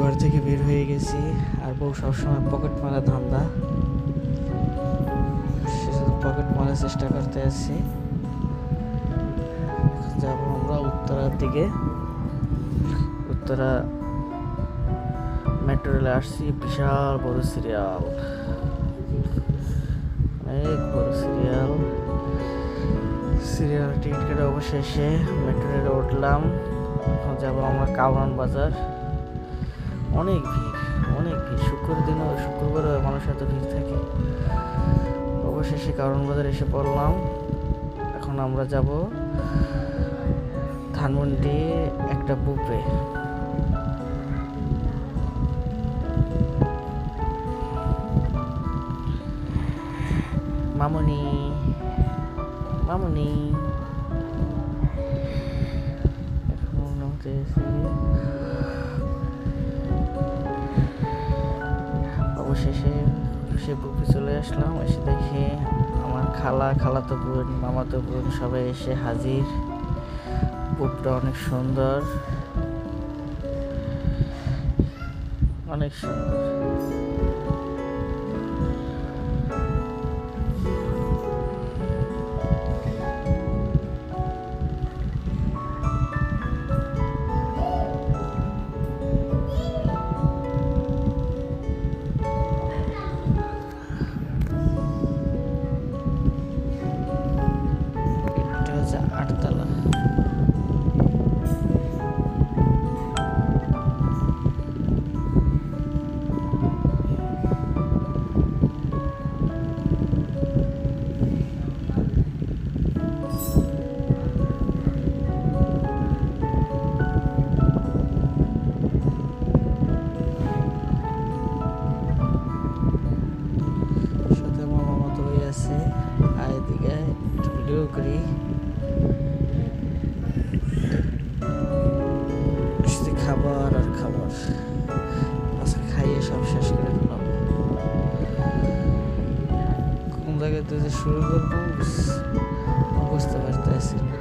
ঘর থেকে বের হয়ে গেছি, আর বউ সবসময় পকেট মারা ধান্দা, সে শুধু পকেট মারার চেষ্টা করতে আসছি। যাবো আমরা উত্তরার দিকে। উত্তরা মেট্রো রেলে আসছি। বিশাল বড় সিরিয়াল, অনেক বড় সিরিয়াল। টিকিট কেটে অবশেষে মেট্রো রেলে উঠলাম। এখন যাবো আমরা কাউরান বাজার। অনেক ভিড়, অনেক ভিড়। শুক্রবারে মানুষ এত ভিড় থাকে। অবশেষে কাউরান বাজার এসে পড়লাম। এখন আমরা যাব ধানমন্ডি একটা বুফে। মামুনি মামুনি এখন অবশেষে সে বুফে চলে আসলাম। এসে দেখি আমার খালাতো বোন, মামাতো বোন সবাই এসে হাজির। বুফটা অনেক সুন্দর, অনেক সুন্দর। এটা হচ্ছে 8 তলা। সাথে আমার মামাতো ভাই আছে। আর এদিকে একটু ভিডিও করি। শুধু খাবার আর খাবার। আজকে খাইয়ে সব শেষ করে ফেলাম। কোন জায়গায় থেকে শুরু করবো বুঝতে পারতেছি না।